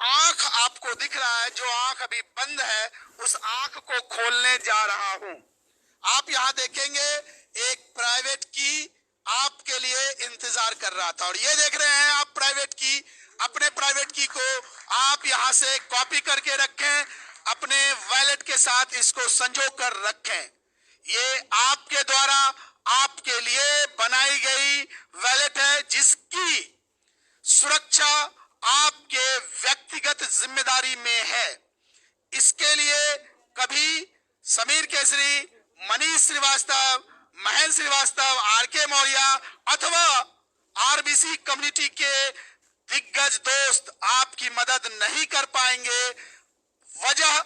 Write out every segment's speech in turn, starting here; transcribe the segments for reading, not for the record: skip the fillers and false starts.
आंख आपको दिख रहा है, जो आंख अभी बंद है, उस आंख को खोलने जा रहा हूं। आप यहां देखेंगे एक प्राइवेट की आपके लिए इंतजार कर रहा था, और ये देख रहे हैं आप प्राइवेट की। अपने प्राइवेट की को आप यहां से कॉपी करके रखें, अपने वॉलेट के साथ इसको संजो कर रखें। ये आपके द्वारा आपके लिए बनाई गई वॉलेट है, जिसकी सुरक्षा आपके व्यक्तिगत जिम्मेदारी में है। इसके लिए कभी समीर केसरी, मनीष श्रीवास्तव, महेंद्र श्रीवास्तव, आरके मौर्य अथवा आरबीसी कम्युनिटी के दिग्गज दोस्त आपकी मदद नहीं कर पाएंगे। वजह,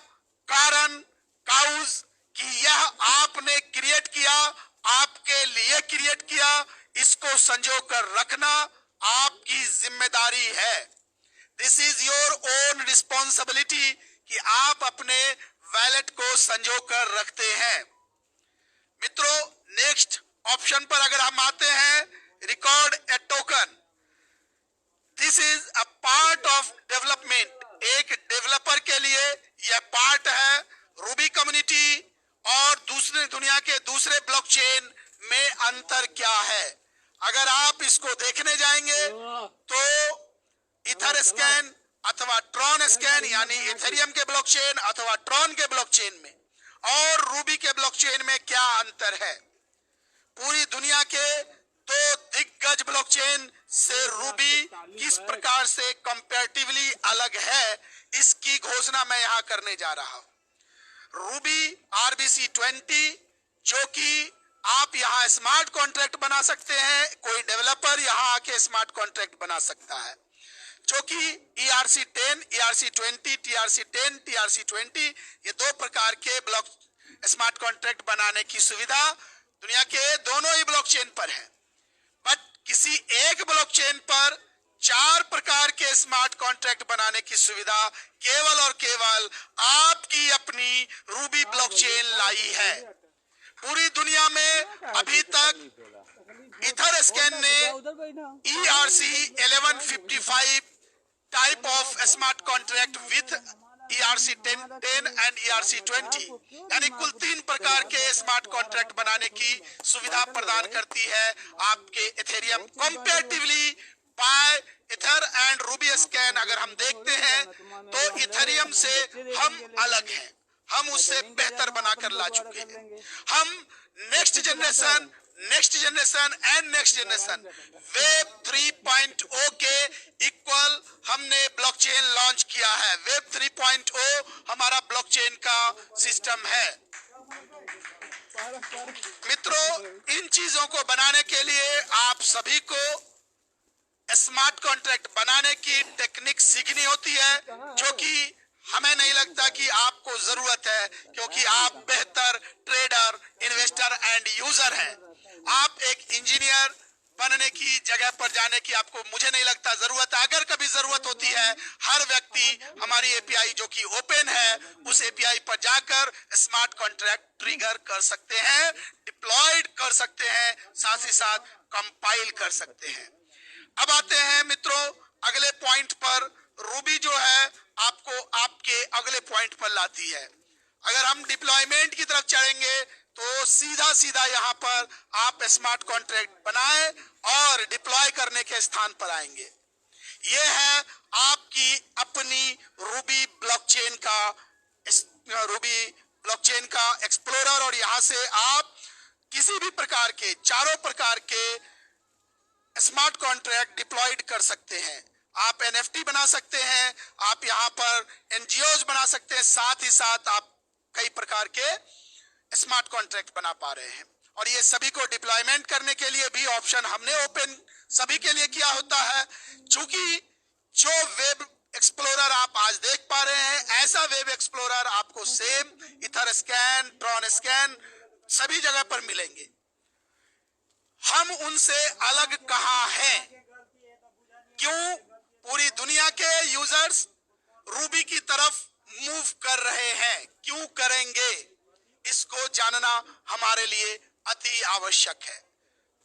कारण, काउज कि यह आपने क्रिएट किया, आपके लिए क्रिएट किया, इसको संजो कर रखना आपकी जिम्मेदारी है। This is your own responsibility कि आप अपने वैलेट को संजो कर रखते हैं। मित्रों, नेक्स्ट ऑप्शन पर अगर हम आते हैं, record A token. This is a part of development. एक डेवलपर के लिए यह पार्ट है। रूबी कम्युनिटी और दूसरे दुनिया के दूसरे ब्लॉकचेन में अंतर क्या है? अगर आप इसको देखने जाएंगे तो इथर स्कैन अथवा ट्रॉन स्कैन, यानी इथेरियम के ब्लॉकचेन अथवा ट्रॉन के ब्लॉकचेन में और रूबी के ब्लॉकचेन में क्या अंतर है? पूरी दुनिया के दो दिग्गज ब्लॉकचेन से रूबी किस प्रकार से कंपैरेटिवली अलग है, इसकी घोषणा मैं यहां करने जा रहा हूं। रूबी RBC20, जो कि आप यहां स्मार्ट कॉन्ट्रैक्ट बना सकते हैं, कोई डेवलपर यहां आके स्मार्ट कॉन्ट्रैक्ट बना सकता है, जो कि ERC10, ERC20, TRC10, TRC20, ये दो प्रकार के ब्लॉक स्मार्ट कॉन्ट्रैक्ट बनाने की सुविधा दुनिया के दोनों ही ब्लॉकचेन पर है। बट किसी एक ब्लॉकचेन पर 4 प्रकार के स्मार्ट कॉन्ट्रैक्ट बनाने की सुविधा केवल और केवल आपकी अपनी रूबी ब्लॉकचेन लाई है। पूरी दुनिया में अभी तक इथर स्कैन ने ERC1155 type of smart contract with ERC10 and ERC20, यानी कुल 3 प्रकार के स्मार्ट कॉन्ट्रैक्ट बनाने की सुविधा प्रदान करती है आपके Ethereum. Comparatively by Ether and Ruby scan अगर हम देखते हैं तो इथेरियम से हम अलग हैं, हम उससे बेहतर बनाकर ला चुके हैं। हम next generation and next generation web 3.0 के इक्वल हमने ब्लॉकचेन लॉन्च किया है। वेब 3.0 हमारा ब्लॉकचेन का सिस्टम है। मित्रों, इन चीजों को बनाने के लिए आप सभी को स्मार्ट कॉन्ट्रैक्ट बनाने की टेक्निक सीखनी होती है, जो कि हमें नहीं लगता कि आपको जरूरत है, क्योंकि आप बेहतर ट्रेडर, इन्वेस्टर एंड यूजर हैं। आप एक इंजीनियर बनने की जगह पर जाने की आपको, मुझे नहीं लगता जरूरत है। अगर कभी जरूरत होती है, हर व्यक्ति हमारी एपीआई जो कि ओपन है, उस एपीआई पर जाकर स्मार्ट कॉन्ट्रैक्ट ट्रिगर कर सकते हैं, डिप्लॉयड कर सकते हैं, साथ ही साथ कंपाइल कर सकते हैं। अब आते हैं मित्रों अगले पॉइंट पर। रूबी जो है आपको आपके अगले पॉइंट पर लाती है। अगर हम डिप्लॉयमेंट की तरफ चढ़ेंगे तो सीधा सीधा यहाँ पर आप स्मार्ट कॉन्ट्रैक्ट बनाएं और डिप्लॉय करने के स्थान पर आएंगे। ये है आपकी अपनी रूबी ब्लॉकचेन का एक्सप्लोरर, और यहाँ से आप किसी भी प्रकार के, चारों प्रकार के स्मार्ट कॉन्ट्रैक्ट डिप्लॉयड कर सकते हैं। आप NFT बना सकते हैं, आप यहाँ पर NGOs बना सकते हैं, साथ ही साथ आप कई प्रकार के स्मार्ट कॉन्ट्रैक्ट बना पा रहे हैं। और ये सभी को डिप्लॉयमेंट करने के लिए भी ऑप्शन हमने ओपन सभी के लिए किया होता है। चूंकि जो वेब एक्सप्लोरर आप आज देख पा रहे हैं, ऐसा वेब एक्सप्लोरर आपको same ether scan, Tron scan सभी जगह पर मिलेंगे। हम उनसे अलग कहां हैं? क्यों पूरी दुनिया के यूजर्स रूबी की तरफ मूव कर रहे हैं? क्यों करेंगे? इसको जानना हमारे लिए अति आवश्यक है।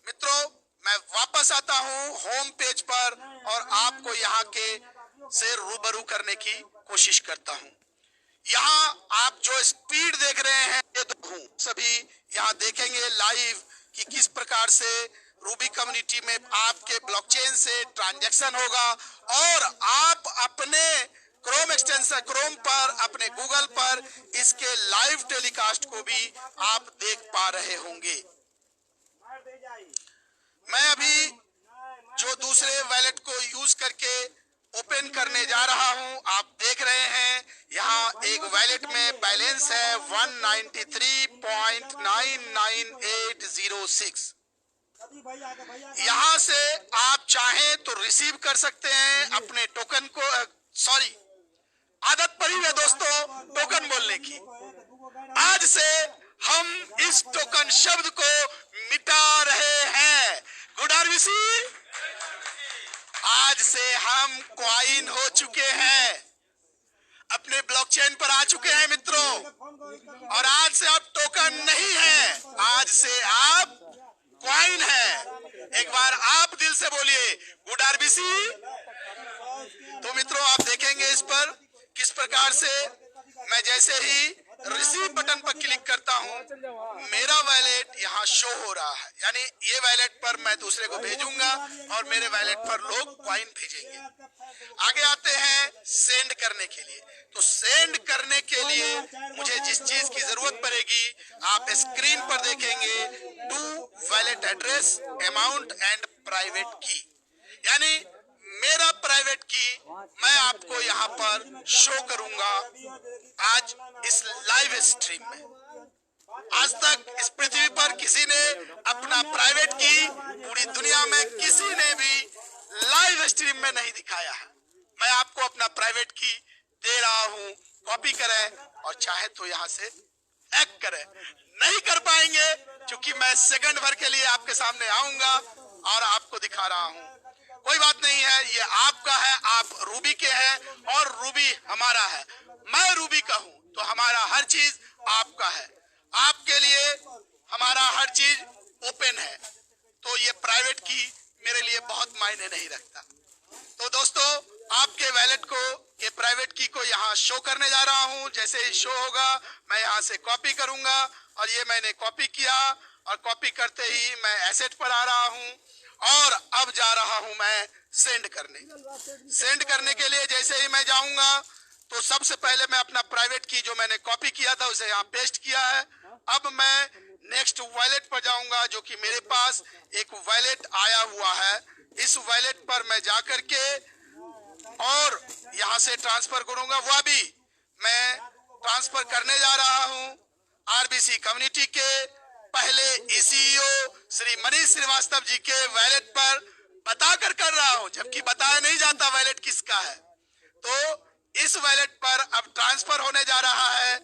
मित्रों, मैं वापस आता हूं होम पेज पर और आपको यहाँ के से रूबरू करने की कोशिश करता हूं। यहाँ आप जो स्पीड देख रहे हैं ये तो सभी यहाँ देखेंगे लाइव कि किस प्रकार से रूबी कम्युनिटी में आपके ब्लॉकचेन से ट्रांजैक्शन होगा और आप अपने क्रोम एक्सटेंशन क्रोम पर अपने गूगल पर इसके लाइव टेलीकास्ट को भी आप देख पा रहे होंगे। मैं अभी जो दूसरे वैलेट को यूज करके ओपन करने जा रहा हूं, आप देख रहे हैं यहाँ एक वैलेट में बैलेंस है 193.99806। यहाँ से आप चाहें तो रिसीव कर सकते हैं अपने टोकन को। सॉरी, आदत पड़ी है दोस्तों टोकन बोलने की। आज से हम इस टोकन शब्द को मिटा रहे हैं। गुड आरबीसी, आज से हम क्वाइन हो चुके हैं, अपने ब्लॉकचेन पर आ चुके हैं मित्रों। और आज से आप टोकन नहीं है, आज से आप क्वाइन है। एक बार आप दिल से बोलिए गुड आरबीसी। तो मित्रों आप देखेंगे इस पर किस प्रकार से मैं जैसे ही रिसीव बटन पर क्लिक करता हूं मेरा वैलेट यहाँ शो हो रहा है, यानी ये वैलेट पर मैं दूसरे को भेजूंगा और मेरे वैलेट पर लोग कॉइन भेजेंगे। आगे आते हैं सेंड करने के लिए। तो सेंड करने के लिए मुझे जिस चीज की जरूरत पड़ेगी आप स्क्रीन पर देखेंगे, to wallet address, amount and private key, यानी मेरा प्राइवेट की मैं आपको यहाँ पर शो करूंगा आज इस लाइव स्ट्रीम में। आज तक इस पृथ्वी पर किसी ने अपना प्राइवेट की पूरी दुनिया में किसी ने भी लाइव स्ट्रीम में नहीं दिखाया है। मैं आपको अपना प्राइवेट की दे रहा हूँ, कॉपी करें और चाहे तो यहाँ से हैक करें। नहीं कर पाएंगे क्योंकि मैं सेकंड भर के लिए आपके सामने आऊंगा और आपको दिखा रहा हूँ। कोई बात नहीं है, ये आपका है, आप रूबी के हैं और रूबी हमारा है। मैं रूबी का हूं तो हमारा हर चीज आपका है, आपके लिए हमारा हर चीज ओपन है। तो ये प्राइवेट की मेरे लिए बहुत मायने नहीं रखता। तो दोस्तों आपके वैलेट को ये प्राइवेट की को यहाँ शो करने जा रहा हूँ। जैसे ही शो होगा मैं यहाँ से कॉपी करूंगा और ये मैंने कॉपी किया और कॉपी करते ही मैं एसेट पर आ रहा हूँ और अब जा रहा हूं मैं सेंड करने। सेंड करने के लिए जैसे ही मैं जाऊंगा तो सबसे पहले मैं अपना प्राइवेट की जो मैंने कॉपी किया था उसे यहाँ पेस्ट किया है। अब मैं नेक्स्ट वॉलेट पर जाऊंगा जो कि मेरे पास एक वॉलेट आया हुआ है। इस वॉलेट पर मैं जाकर के और यहाँ से ट्रांसफर करूंगा। वह भी मैं ट्रांसफर करने जा रहा हूँ आरबीसी कम्युनिटी के पहले ईसीओ श्री मनीष श्रीवास्तव जी के वैलेट पर बताकर कर रहा हूं, जबकि बताया नहीं जाता वैलेट किसका है। तो इस वैलेट पर अब ट्रांसफर होने जा रहा है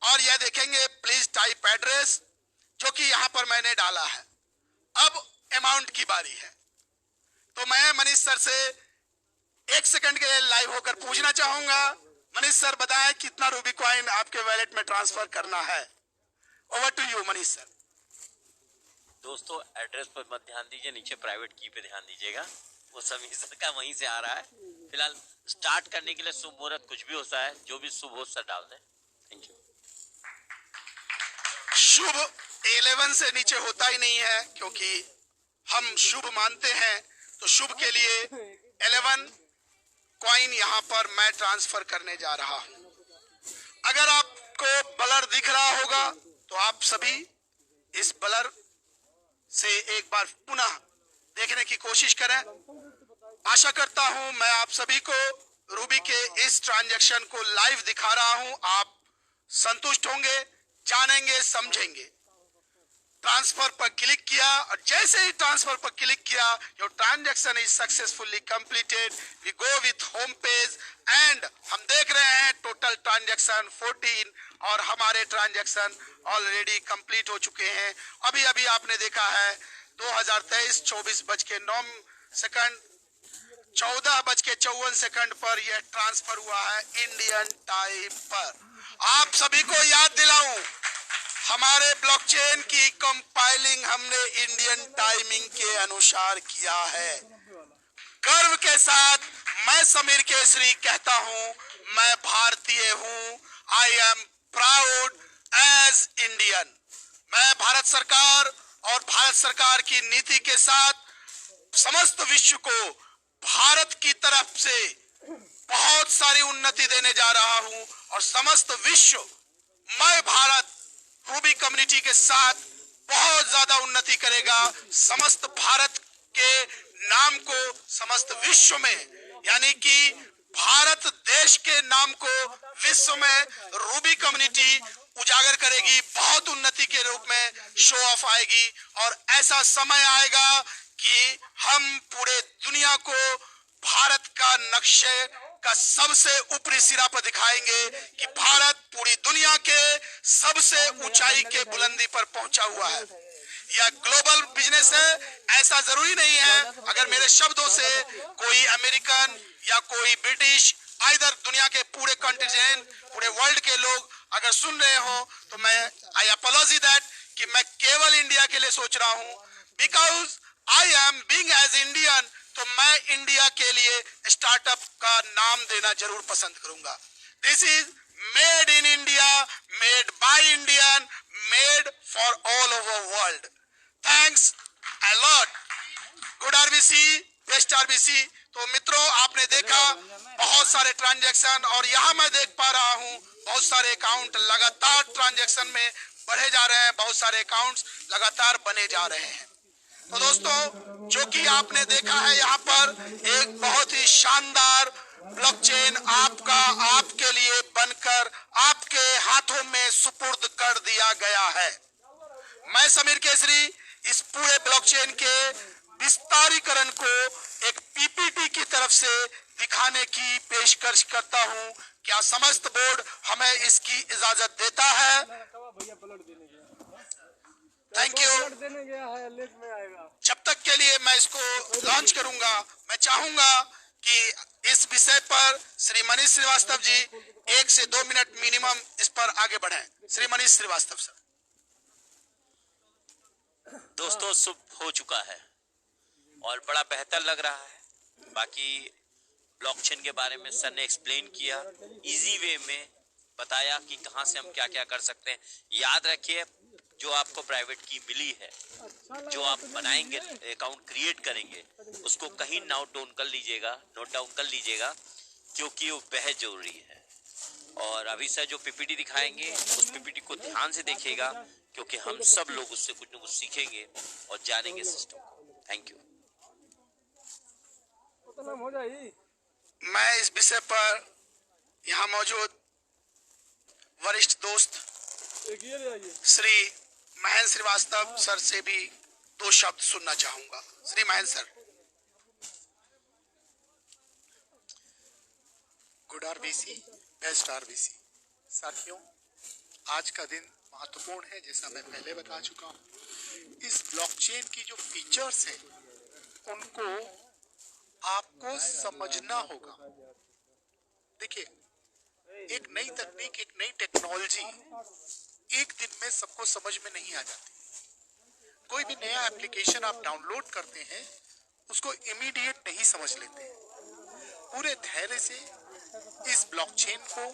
और यह देखेंगे प्लीज टाइप एड्रेस जो कि यहां पर मैंने डाला है। अब अमाउंट की बारी है। तो मैं मनीष सर से 1 सेकंड के लिए लाइव होकर पूछना चाहूंगा। मनीष सर बताएं कितना रूबी कॉइन आपके वैलेट में ट्रांसफर करना है। Over to you Manish sir. दोस्तों एड्रेस पर मत ध्यान दीजिए, नीचे प्राइवेट की पे ध्यान दीजिएगा, वो सभी का वहीं से आ रहा है। फिलहाल स्टार्ट करने के लिए शुभ मुहूर्त कुछ भी होता है, जो भी शुभ हो सर डाल दें। Thank you. शुभ 11 से नीचे होता ही नहीं है क्योंकि हम शुभ मानते हैं। तो शुभ के लिए 11 कॉइन यहाँ पर मैं ट्रांसफर करने जा रहा हूँ। अगर आपको ब्लर दिख रहा होगा तो आप सभी इस ब्लर से एक बार पुनः देखने की कोशिश करें। आशा करता हूं मैं आप सभी को रूबी के इस ट्रांजैक्शन को लाइव दिखा रहा हूं, आप संतुष्ट होंगे, जानेंगे, समझेंगे। ट्रांसफर पर क्लिक किया और जैसे ही ट्रांसफर पर क्लिक किया your transaction is successfully completed. We go with home page and हम देख रहे हैं टोटल ट्रांजैक्शन 14 और हमारे ट्रांजैक्शन ऑलरेडी कंप्लीट हो चुके हैं। अभी अभी आपने देखा है 2023 24:09 14:54 पर यह ट्रांसफर हुआ है इंडियन टाइम पर। आप सभी को याद दिलाऊं हमारे ब्लॉकचेन की कंपाइलिंग हमने इंडियन टाइमिंग के अनुसार किया है। गर्व के साथ मैं समीर केसरी कहता हूं, मैं भारतीय हूं। I am proud as Indian. मैं भारत सरकार और भारत सरकार की नीति के साथ समस्त विश्व को भारत की तरफ से बहुत सारी उन्नति देने जा रहा हूं और समस्त विश्व मैं भारत रूबी कम्युनिटी के साथ बहुत ज्यादा उन्नति करेगा। समस्त भारत के नाम को समस्त विश्व में, यानी कि भारत देश के नाम को विश्व में रूबी कम्युनिटी उजागर करेगी, बहुत उन्नति के रूप में शो ऑफ आएगी। और ऐसा समय आएगा कि हम पूरे दुनिया को भारत का नक्शे का सबसे ऊपरी सिरा पर दिखाएंगे कि भारत पूरी दुनिया के सबसे ऊंचाई के बुलंदी पर पहुंचा हुआ है। यह ग्लोबल बिजनेस है। ऐसा जरूरी नहीं है अगर मेरे शब्दों से कोई अमेरिकन या कोई ब्रिटिश, इधर दुनिया के पूरे कॉन्टिनेंट, पूरे वर्ल्ड के लोग अगर सुन रहे हो तो मैं आई अपोलॉजी दैट कि मैं केवल इंडिया के लिए सोच रहा हूं, because I am being as Indian. तो मैं इंडिया के लिए स्टार्टअप का नाम देना जरूर पसंद करूंगा। This is made in India, made by Indian, made for all over world. Thanks a lot. Good RBC, best RBC. तो मित्रों, आपने देखा बहुत सारे ट्रांजैक्शन और यहाँ मैं देख पा रहा हूँ बहुत सारे अकाउंट लगातार ट्रांजैक्शन में बढ़े जा रहे हैं, बहुत सारे अकाउंट्स लगातार बने जा रहे हैं। तो दोस्तों, जो कि आपने देखा है यहाँ पर एक बहुत ही शानदार ब्लॉकचेन आपके लिए बनकर आपके हाथों में सुपुर्द कर दिया गया है। मैं समीर केसरी इस पूरे ब्लॉकचेन के विस्तारीकरण को एक पीपीटी की तरफ से दिखाने की पेशकश करता हूं। क्या समस्त बोर्ड हमें इसकी इजाजत देता है? Thank you. जब तक के लिए मैं इसको लॉन्च करूंगा, मैं चाहूंगा कि इस विषय पर श्री मनीष श्रीवास्तव जी 1 से 2 मिनट मिनिमम इस पर आगे बढ़ें। श्री मनीष श्रीवास्तव सर। दोस्तों, शुभ हो चुका है और बड़ा बेहतर लग रहा है। बाकी ब्लॉकचेन के बारे में सर ने एक्सप्लेन किया, इजी वे में बताया कि कहां से हम क्या क्या कर सकते हैं। याद रखिए, जो आपको प्राइवेट की मिली है, जो आप बनाएंगे, अकाउंट क्रिएट करेंगे, उसको कहीं नोट डाउन कर लीजिएगा, क्योंकि वो बेहद जरूरी है। और अभी सर जो पीपीटी दिखाएंगे उस पीपीटी को ध्यान से देखिएगा, क्योंकि हम सब लोग उससे कुछ न कुछ सीखेंगे और जानेंगे सिस्टम को। Thank you. मैं इस विषय पर यहाँ मौजूद वरिष्ठ दोस्त श्री महेंद्र श्रीवास्तव सर से भी 2 शब्द सुनना चाहूंगा। Shri Mahendra sir. Good RBC, best RBC. साथियों, आज का दिन महत्वपूर्ण है, जैसा मैं पहले बता चुका हूँ। इस ब्लॉकचेन की जो फीचर्स हैं उनको आपको समझना होगा। देखिए, एक नई तकनीक, एक नई टेक्नोलॉजी एक दिन में सबको समझ में नहीं आ जाती। कोई भी नया एप्लीकेशन आप डाउनलोड करते हैं उसको इमीडिएट नहीं समझ लेते हैं। पूरे धैर्य से इस ब्लॉकचेन को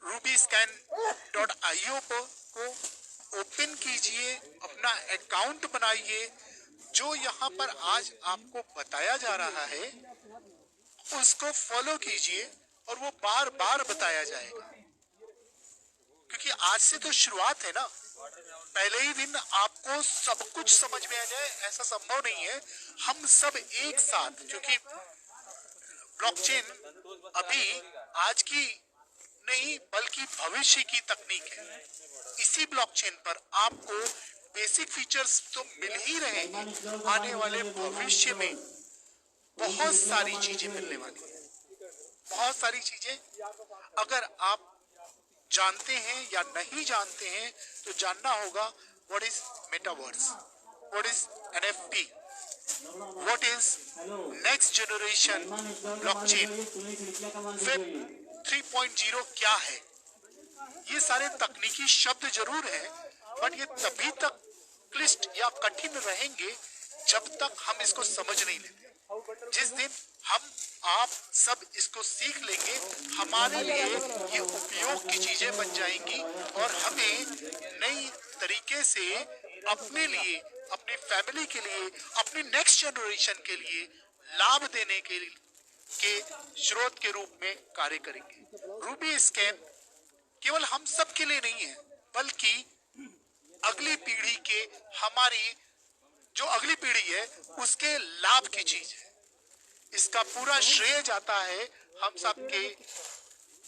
rubyscan.io को ओपन कीजिए, अपना अकाउंट बनाइए। जो यहाँ पर आज आपको बताया जा रहा है उसको फॉलो कीजिए और वो बार बार बताया जाएगा, क्योंकि आज से तो शुरुआत है ना। पहले ही दिन आपको सब कुछ समझ में आ जाए ऐसा संभव नहीं है। हम सब एक साथ, क्योंकि ब्लॉकचेन अभी आज की नहीं बल्कि भविष्य की तकनीक है। इसी ब्लॉकचेन पर आपको बेसिक फीचर्स तो मिल ही रहे हैं, आने वाले भविष्य में बहुत सारी चीजें मिलने वाली है। बहुत सारी चीजें अगर आप जानते हैं या नहीं जानते हैं तो जानना होगा। What is metaverse, what is NFT, what is next generation blockchain, web 3.0 क्या है। ये सारे तकनीकी शब्द जरूर हैं, बट ये तभी तक क्लिष्ट या कठिन रहेंगे जब तक हम इसको समझ नहीं लेते। जिस दिन हम आप सब इसको सीख लेंगे, हमारे लिए ये उपयोग की चीजें बन जाएंगी और हमें नई तरीके से अपने लिए, अपनी फैमिली के लिए, अपनी नेक्स्ट जनरेशन के लिए लाभ देने के स्रोत के रूप में कार्य करेंगे। रूबी स्कैन केवल हम सब के लिए नहीं है, बल्कि अगली पीढ़ी के, हमारी जो अगली पीढ़ी है उसके लाभ की चीज है। इसका पूरा श्रेय जाता है हम सबके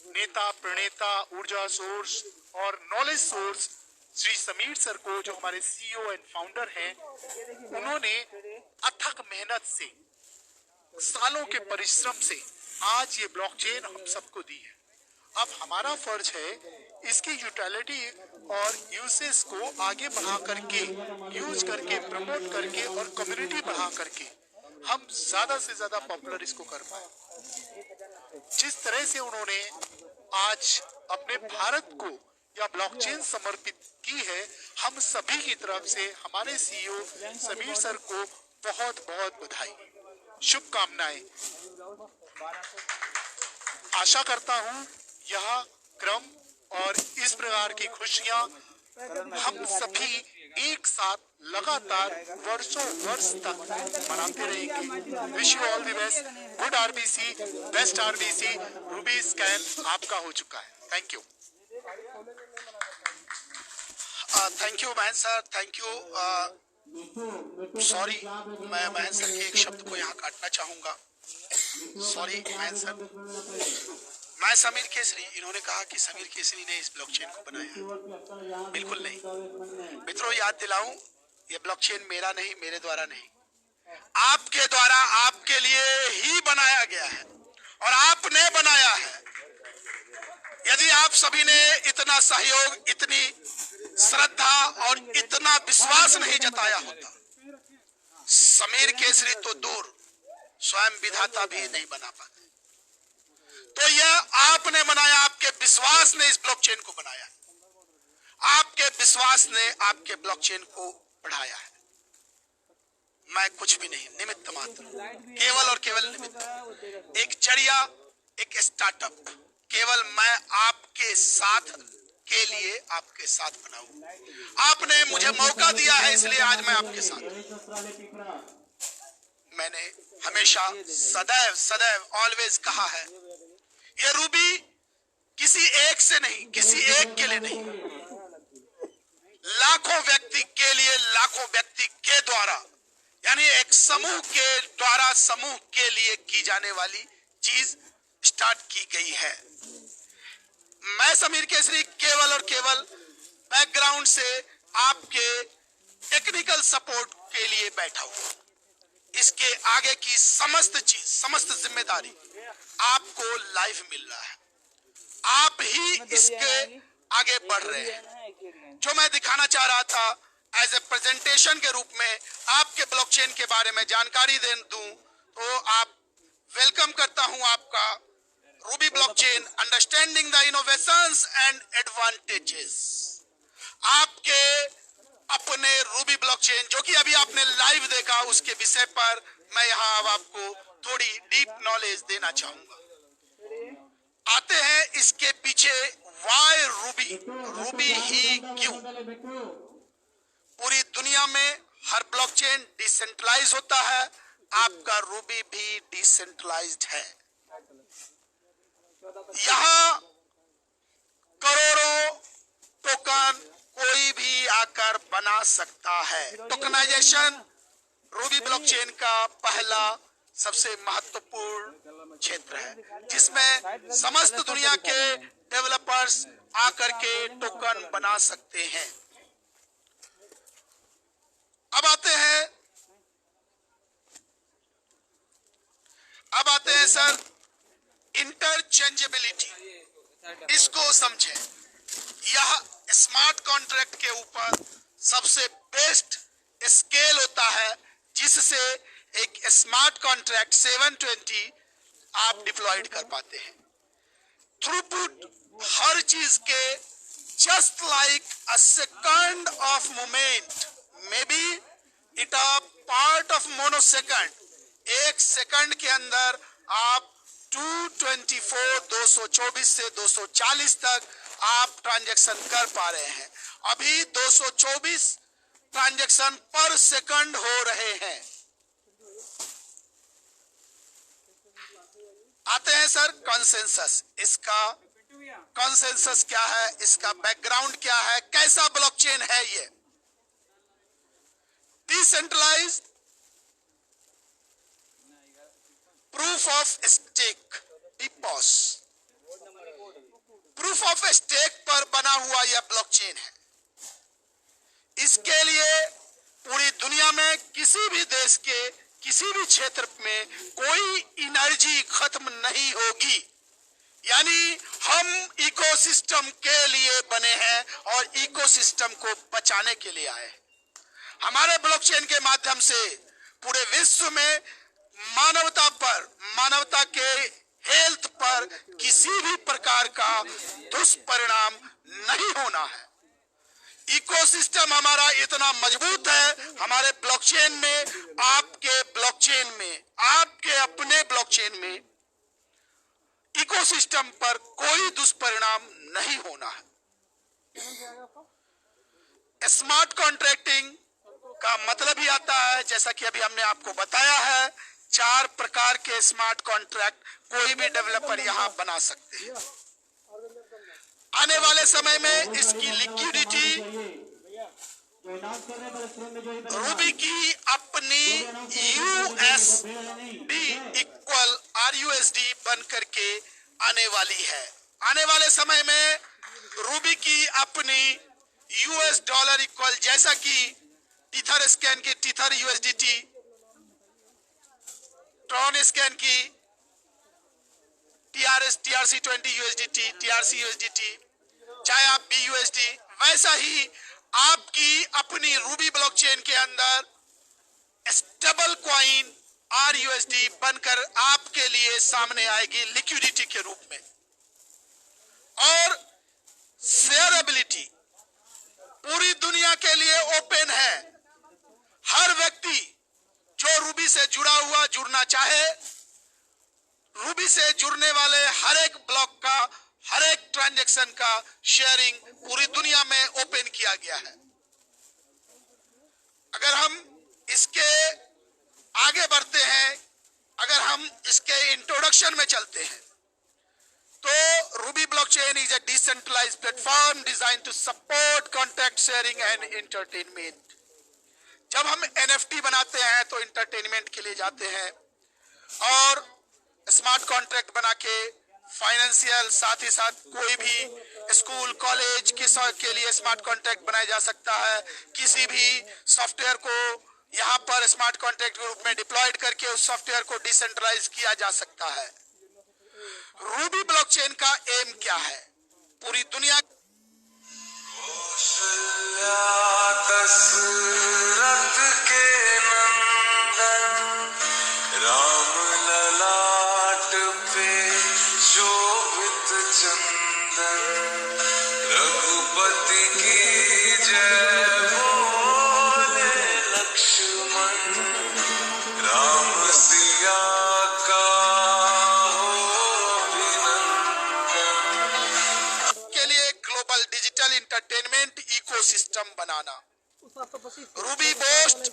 नेता, प्रणेता, ऊर्जा सोर्स और knowledge source Shri Sameer sir को, जो हमारे सीईओ एंड फाउंडर हैं। उन्होंने अथक मेहनत से, सालों के परिश्रम से आज ये ब्लॉकचेन हम सबको दी है। अब हमारा फर्ज है इसकी यूटिलिटी और यूसेस को आगे बढ़ा करके, यूज करके, प्रमोट करके और कम्युनिटी बढ़ा करके हम ज्यादा से ज्यादा पॉपुलर इसको कर पाए। जिस तरह से उन्होंने आज अपने भारत को या ब्लॉकचेन समर्पित की है, हम सभी की तरफ से हमारे सीईओ समीर सर को बहुत बहुत बधाई, शुभकामनाएं। आशा करता हूं यह क्रम और इस प्रकार की खुशियां हम सभी एक साथ लगातार वर्षों वर्ष तक मनाते रहेंगे। Wish you all the best. Good RBC, best RBC. Ruby scan आपका हो चुका है। Thank you. Thank you Mahendra sir, thank you. Sorry, मैं महेंद्र सर के एक शब्द को यहाँ काटना चाहूंगा। सॉरी महेंद्र सर, मैं समीर केसरी, इन्होंने कहा कि समीर केसरी ने इस ब्लॉकचेन को बनाया है। बिल्कुल नहीं मित्रों, याद दिलाऊं, ये ब्लॉकचेन मेरा नहीं, मेरे द्वारा नहीं, आपके द्वारा, आपके लिए ही बनाया गया है और आपने बनाया है। यदि आप सभी ने इतना सहयोग, इतनी श्रद्धा और इतना विश्वास नहीं जताया होता, समीर केसरी तो दूर, स्वयं विधाता भी नहीं बना पाते। तो यह आपने बनाया, आपके विश्वास ने इस ब्लॉकचेन को बनाया, आपके विश्वास ने आपके ब्लॉकचेन को बढ़ाया है। मैं कुछ भी नहीं, निमित्त मात्र, केवल और केवल निमित्त, एक जरिया, एक स्टार्टअप। केवल मैं आपके साथ के लिए, आपके साथ बना हूं। आपने मुझे मौका दिया है, इसलिए आज मैं आपके साथ हूं। मैंने हमेशा सदैव सदैव ऑलवेज कहा है, ये रूबी किसी एक से नहीं, किसी एक के लिए नहीं, लाखों व्यक्ति के लिए, लाखों व्यक्ति के द्वारा, यानी एक समूह के द्वारा, समूह के लिए की जाने वाली चीज स्टार्ट की गई है। मैं समीर केसरी केवल और केवल बैकग्राउंड से आपके टेक्निकल सपोर्ट के लिए बैठा हुआ। इसके आगे की समस्त चीज, समस्त जिम्मेदारी आपको लाइव मिल रहा है। आप ही इसके आगे बढ़ रहे हैं। जो मैं दिखाना चाह रहा था एज ए प्रेजेंटेशन के रूप में आपके ब्लॉकचेन के बारे में जानकारी दे दूं, तो आप वेलकम करता हूं आपका Ruby blockchain understanding the innovations and advantages. आपके अपने रूबी ब्लॉकचेन, जो कि अभी आपने लाइव देखा, उसके विषय पर मैं यहाँ अब आपको थोड़ी डीप नॉलेज देना चाहूंगा। आते हैं इसके पीछे वाई रूबी, रूबी ही क्यों। पूरी दुनिया में हर ब्लॉकचेन डिसेंट्रलाइज होता है, आपका रूबी भी डिसेंट्रलाइज्ड है। यहाँ करोड़ों टोकन कोई भी आकर बना सकता है। टोकनाइजेशन रूबी ब्लॉकचेन का पहला सबसे महत्वपूर्ण क्षेत्र है, जिसमें समस्त दुनिया के डेवलपर्स आकर के टोकन बना सकते हैं। अब आते हैं सर इंटरचेंजेबिलिटी। इसको समझें। यह स्मार्ट कॉन्ट्रैक्ट के ऊपर सबसे बेस्ट स्केल होता है, जिससे एक स्मार्ट कॉन्ट्रैक्ट 720 आप डिप्लॉयड कर पाते हैं। थ्रूपुट हर चीज के just like a second of moment, may be it a part of monosecond, 1 second के अंदर आप 224 से 240 तक आप ट्रांजैक्शन कर पा रहे हैं। अभी 224 ट्रांजैक्शन पर सेकंड हो रहे हैं। आते हैं सर कॉन्सेंसस। इसका कॉन्सेंसस क्या है, इसका बैकग्राउंड क्या है, कैसा ब्लॉकचेन है ये? Decentralise proof of stake, DPoS, proof of stake पर बना हुआ यह ब्लॉकचेन है। इसके लिए पूरी दुनिया में किसी भी देश के किसी भी क्षेत्र में कोई एनर्जी खत्म नहीं होगी। यानी हम इकोसिस्टम के लिए बने हैं और इकोसिस्टम को बचाने के लिए आए हैं। हमारे ब्लॉकचेन के माध्यम से पूरे विश्व में मानवता पर, मानवता के हेल्थ पर किसी भी प्रकार का दुष्परिणाम नहीं होना है। इकोसिस्टम हमारा इतना मजबूत है, हमारे ब्लॉकचेन में, आपके ब्लॉकचेन में, आपके अपने ब्लॉकचेन में इकोसिस्टम पर कोई दुष्परिणाम नहीं होना है। स्मार्ट कॉन्ट्रैक्टिंग का मतलब ही आता है, जैसा कि अभी हमने आपको बताया है, 4 प्रकार के स्मार्ट कॉन्ट्रैक्ट कोई भी डेवलपर यहां बना सकते हैं। आने वाले समय में इसकी लिक्विडिटी रूबी की अपनी USD इक्वल RUSD बन करके आने वाली है। आने वाले समय में रूबी की अपनी US डॉलर इक्वल, जैसा कि टीथर स्कैन की टीथर USDT, ट्रॉन स्कैन की TRC20 USDT, TRC USDT, चाहे आप BUSD, वैसा ही आपकी अपनी रूबी ब्लॉकचेन के अंदर स्टेबल कॉइन RUSD बनकर आपके लिए सामने आएगी लिक्विडिटी के रूप में। और शेयरेबिलिटी पूरी दुनिया के लिए ओपन है। हर व्यक्ति जो रूबी से जुड़ना चाहे, रूबी से जुड़ने वाले हर एक ब्लॉक का, हर एक ट्रांजैक्शन का शेयरिंग पूरी दुनिया में ओपन किया गया है। अगर हम इसके आगे बढ़ते हैं, अगर हम इसके इंट्रोडक्शन में चलते हैं, तो Ruby blockchain is a decentralised platform design to support contract sharing and entertainment. जब हम NFT बनाते हैं तो एंटरटेनमेंट के लिए जाते हैं, और स्मार्ट कॉन्ट्रैक्ट बना के फाइनेंशियल, साथ ही साथ कोई भी स्कूल कॉलेज के लिए स्मार्ट कॉन्ट्रैक्ट बनाया जा सकता है। किसी भी सॉफ्टवेयर को यहाँ पर स्मार्ट कॉन्ट्रैक्ट के रूप में डिप्लॉयड करके उस सॉफ्टवेयर को डिसेंट्रलाइज किया जा सकता है। रूबी ब्लॉकचेन का एम क्या है? पूरी दुनिया दशरथ के नंदन राम ललाट पे शोभित चंदन, रघुपति की जय बोले लक्ष्मण, राम सिया का हो अभिनंदन। के लिए global digital entertainment ecosystem banana. Ruby boasts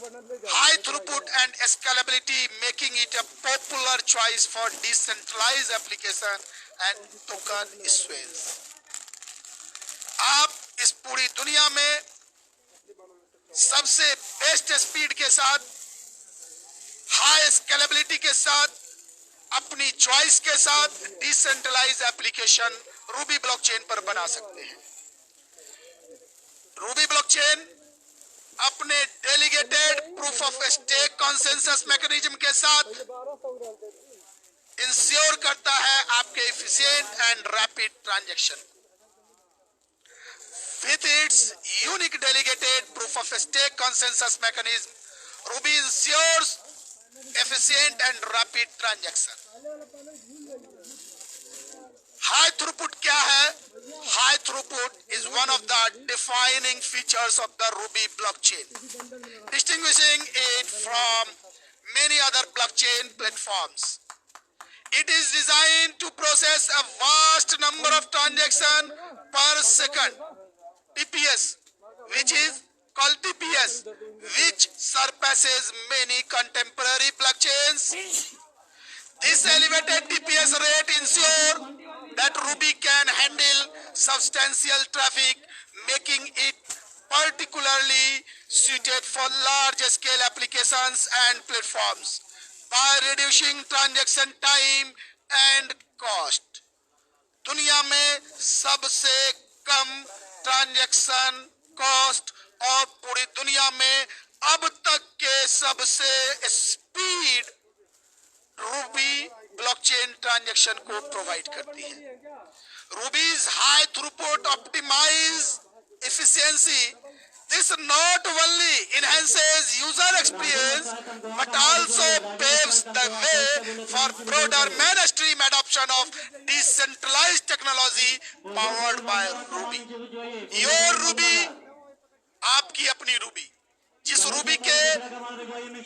high throughput and scalability, making it a popular choice for decentralized application and token issuance. आप इस पूरी दुनिया में सबसे बेस्ट स्पीड के साथ, हाई स्केलेबिलिटी के साथ, अपनी चॉइस के साथ डिसेंट्रलाइज एप्लीकेशन रूबी ब्लॉकचेन पर बना सकते हैं। रूबी ब्लॉकचेन अपने delegated proof of stake consensus mechanism के साथ इंश्योर करता है आपके efficient and rapid transaction. With its unique delegated proof of stake consensus mechanism, Ruby ensures efficient and rapid transaction. High throughput क्या है? High throughput is one of the defining features of the Ruby blockchain, distinguishing it from many other blockchain platforms. It is designed to process a vast number of transactions per second, TPS, which is called TPS, which surpasses many contemporary blockchains. This elevated TPS rate ensures that Ruby can handle substantial traffic, making it particularly suited for large-scale applications and platforms by reducing transaction time and cost. दुनिया में सबसे कम transaction cost और पूरी दुनिया में अब तक के सबसे स्पीड रूबी ब्लॉकचेन ट्रांजैक्शन को प्रोवाइड करती है. Ruby's high throughput optimise efficiency. This not only enhances user experience but also paves the way for broader mainstream adoption of decentralized technology powered by Ruby. Your Ruby, आपकी अपनी Ruby, जिस Ruby के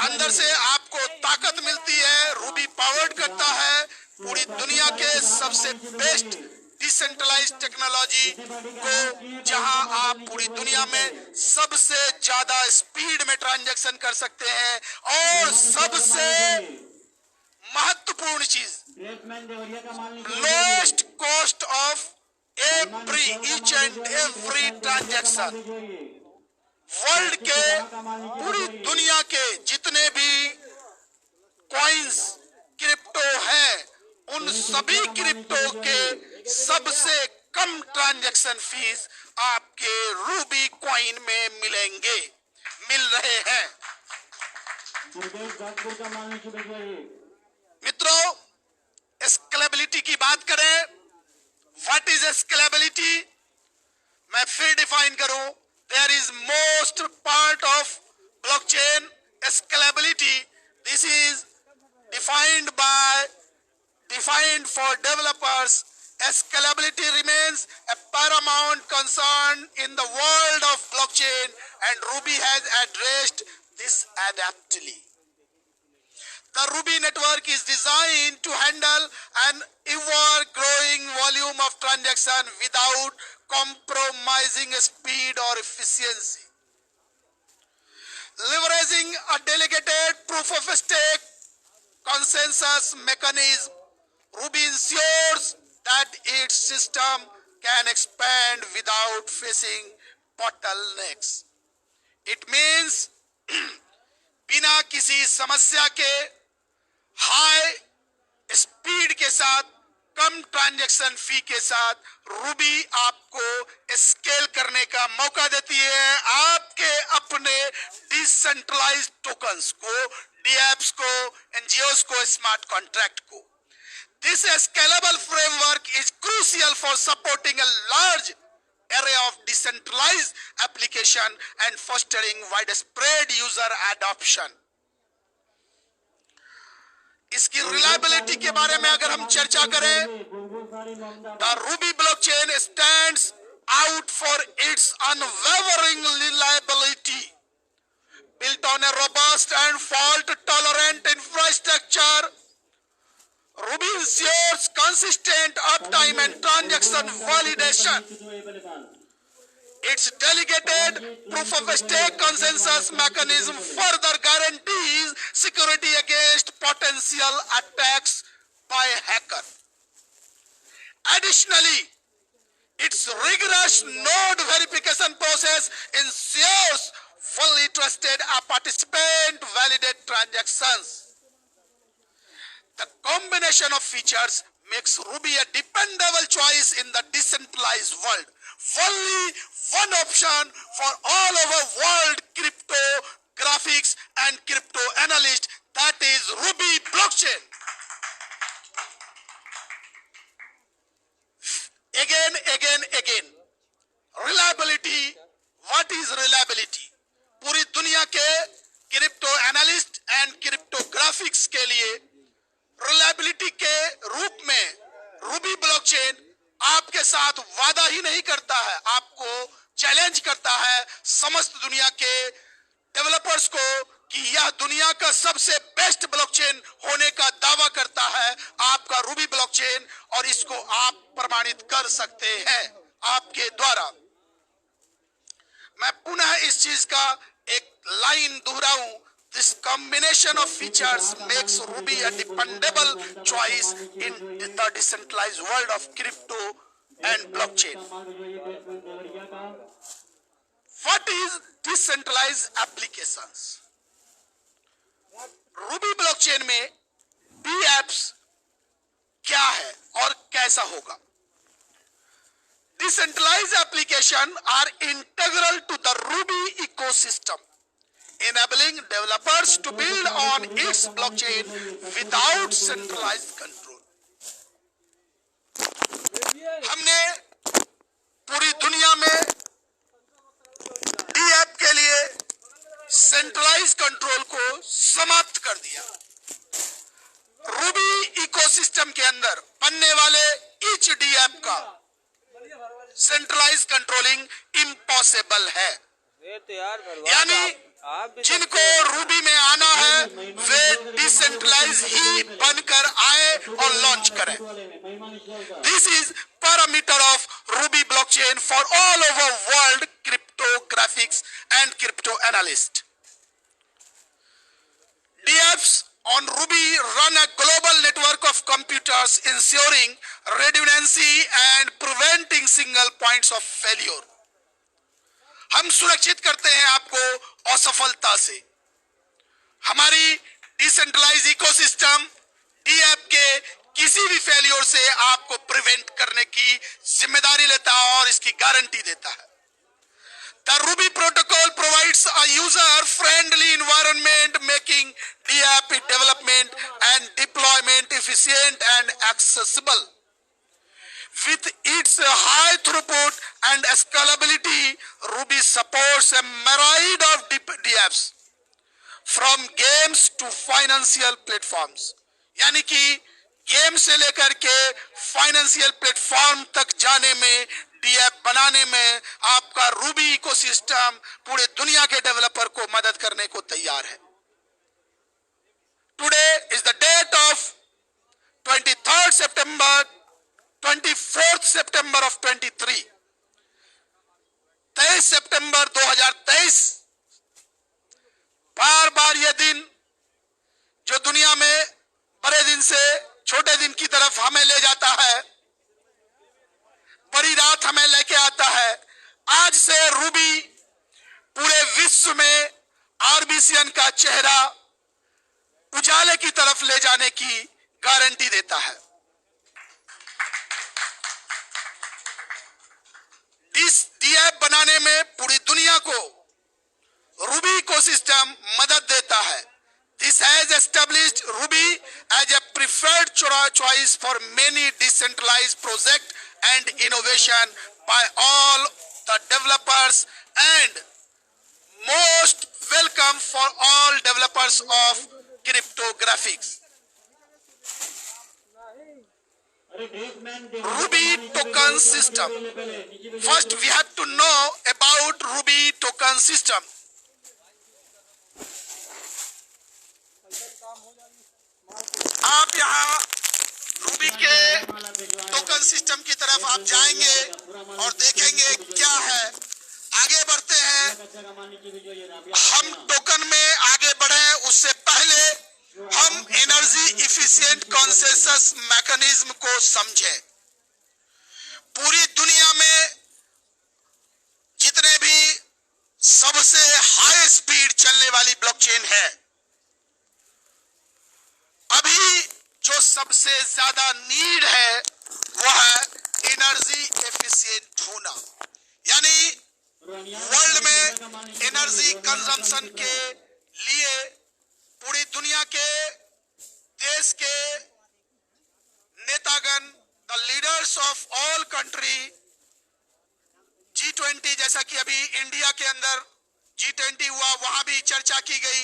अंदर से आपको ताकत मिलती है, रूबी पावर्ड करता है पूरी दुनिया के सबसे बेस्ट डिसेंट्रलाइज्ड टेक्नोलॉजी को, जहां आप पूरी दुनिया में सबसे ज्यादा स्पीड में ट्रांजैक्शन कर सकते हैं और सबसे महत्वपूर्ण चीज lowest cost of each and every transaction. World के पूरी दुनिया के जितने भी कॉइन्स क्रिप्टो है, उन सभी क्रिप्टो के सबसे कम ट्रांजैक्शन फीस आपके रूबी कॉइन में मिल रहे हैं. मित्रों, स्केलेबिलिटी की बात करें, व्हाट इज स्केलेबिलिटी? मैं फिर डिफाइन करूं. There is most part of blockchain scalability. This is defined for developers. Scalability remains a paramount concern in the world of blockchain, and Ruby has addressed this adeptly. The Ruby network is designed to handle an ever-growing volume of transactions without compromising speed or efficiency. Leveraging a delegated proof-of-stake consensus mechanism, Ruby ensures that its system can expand without facing bottlenecks. It means बिना किसी समस्या के high speed के साथ, कम transaction फी के साथ Ruby आपको scale करने का मौका देती है आपके अपने डिसेंट्रलाइज्ड टोकन्स को, डीएप्स को, एनजीओस को, स्मार्ट कॉन्ट्रैक्ट को. This scalable framework is crucial for supporting a large array of decentralized application and fostering widespread user adoption. इसकी रिलायबिलिटी के बारे में अगर हम चर्चा करें, the Ruby blockchain stands out for its unwavering reliability. Built on a robust and fault-tolerant infrastructure, Ruby ensures consistent uptime and transaction validation. Its delegated proof-of-stake consensus mechanism further guarantees security against potential attacks by hackers. Additionally, its rigorous node verification process ensures fully trusted participant validate transactions. The combination of features makes Ruby a dependable choice in the decentralized world. Only one option for all over world cryptographics and crypto analysts, that is Ruby blockchain. Again. Reliability. What is reliability? पूरी दुनिया के crypto analyst and क्रिप्टोग्राफिक्स के लिए reliability के रूप में Ruby blockchain आपके साथ वादा ही नहीं करता है, आपको चैलेंज करता है समस्त दुनिया के डेवलपर्स को कि यह दुनिया का सबसे बेस्ट ब्लॉकचेन होने का दावा करता है, आपका रूबी ब्लॉकचेन, और इसको आप प्रमाणित कर सकते हैं आपके द्वारा। मैं पुनः इस चीज का एक लाइन दोहराऊं, this combination of features makes Ruby a dependable choice in the decentralised world of crypto and blockchain. What is decentralised applications? Ruby blockchain में डी एप्स क्या है और कैसा होगा? Decentralized applications are integral to the Ruby ecosystem, enabling developers to build on its blockchain without centralized control. हमने पूरी दुनिया में डी ऐप के लिए सेंट्रलाइज कंट्रोल को समाप्त कर दिया। रूबी इकोसिस्टम के अंदर बनने वाले ईच डी ऐप का सेंट्रलाइज कंट्रोलिंग इम्पॉसिबल है। यानी जिनको रूबी में आना है वे डिसेंट्रलाइज ही बनकर आए और लॉन्च करें। This is parameter of Ruby blockchain for all over world cryptographics and crypto analyst. DApps on Ruby run a global network of computers, ensuring redundancy and preventing single points of failure. हम सुरक्षित करते हैं आपको असफलता से। हमारी decentralise ecosystem DApp के किसी भी फेलियर से आपको प्रिवेंट करने की जिम्मेदारी लेता है और इसकी गारंटी देता है। The Ruby protocol provides a user-friendly environment, making DApp development and deployment efficient and accessible. With its high throughput and scalability, Ruby supports a myriad of DApps, from games to financial platforms. यानी कि game से लेकर के financial platform तक जाने में, DApp बनाने में आपका रूबी इकोसिस्टम पूरे दुनिया के डेवलपर को मदद करने को तैयार है। Today is the date of 23rd सितंबर 24th सितंबर ऑफ 23 सितंबर 2023। बार बार यह दिन जो दुनिया में बड़े दिन से छोटे दिन की तरफ हमें ले जाता है, बड़ी रात हमें लेके आता है। आज से रूबी पूरे विश्व में आरबीसीएन का चेहरा उजाले की तरफ ले जाने की गारंटी देता है। इस DApp बनाने में पूरी दुनिया को रूबी इकोसिस्टम मदद देता है। This has established Ruby as a preferred choice for many decentralized projects and innovation by all the developers, and most welcome for all developers of cryptographics. Ruby token system. First we have to know about Ruby token system. आप यहाँ Ruby के token system की तरफ आप जाएंगे और देखेंगे क्या है। आगे बढ़ते हैं। हम टोकन में आगे बढ़े उससे पहले हम एनर्जी इफिशिएंट कंसेंसस मैकेनिज्म को समझें। पूरी दुनिया में जितने भी सबसे हाई स्पीड चलने वाली ब्लॉकचेन है, अभी जो सबसे ज्यादा नीड है वह है एनर्जी एफिशिएंट होना। यानी वर्ल्ड में एनर्जी कंजम्पशन के लिए पूरी दुनिया के देश के नेतागण, the leaders of all country, G20 जैसा कि अभी इंडिया के अंदर G20 हुआ, वहां भी चर्चा की गई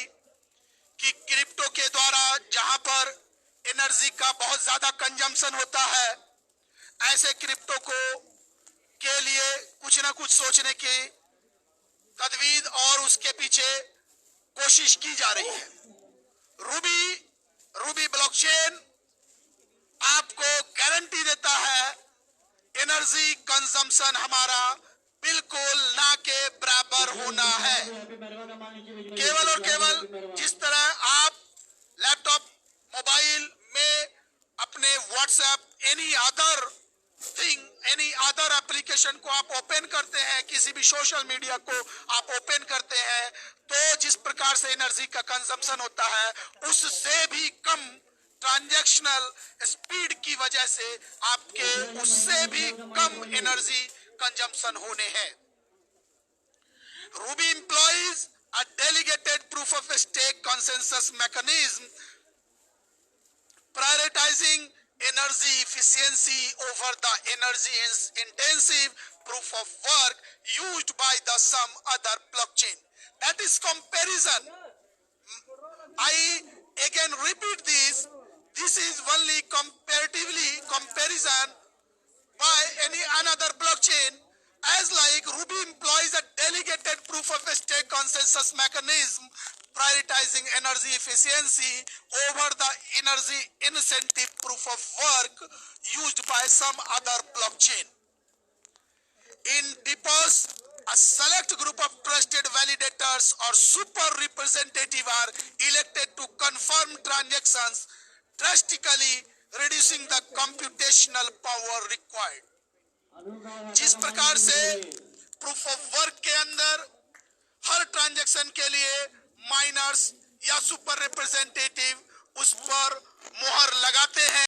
कि क्रिप्टो के द्वारा जहां पर एनर्जी का बहुत ज्यादा कंजम्पशन होता है, ऐसे क्रिप्टो को के लिए कुछ ना कुछ सोचने की तजवीज और उसके पीछे कोशिश की जा रही है। रूबी ब्लॉकचेन आपको गारंटी देता है एनर्जी कंजम्पशन हमारा बिल्कुल ना के बराबर होना है। केवल और केवल जिस तरह आप लैपटॉप मोबाइल में अपने व्हाट्सएप एनी अदर एप्लीकेशन को आप ओपन करते हैं, किसी भी सोशल मीडिया को आप ओपन करते हैं, तो जिस प्रकार से एनर्जी का कंजम्पशन होता है उससे भी कम ट्रांजैक्शनल स्पीड की वजह से आपके उससे भी कम एनर्जी कंजम्पशन होने हैं। Ruby employs a delegated proof of stake consensus mechanism prioritizing energy efficiency over the energy intensive proof of work used by the some other blockchain. That is comparison. I again repeat this. This is only comparatively comparison by any another blockchain, as like Ruby employs a delegated proof of stake consensus mechanism prioritizing energy efficiency over the energy incentive proof of work used by some other blockchain. In DPoS, a select group of trusted validators or super representative are elected to confirm transactions, drastically reducing the computational power required. जिस प्रकार से proof of work के अंदर हर transaction के लिए miners या super representative उस पर मोहर लगाते हैं।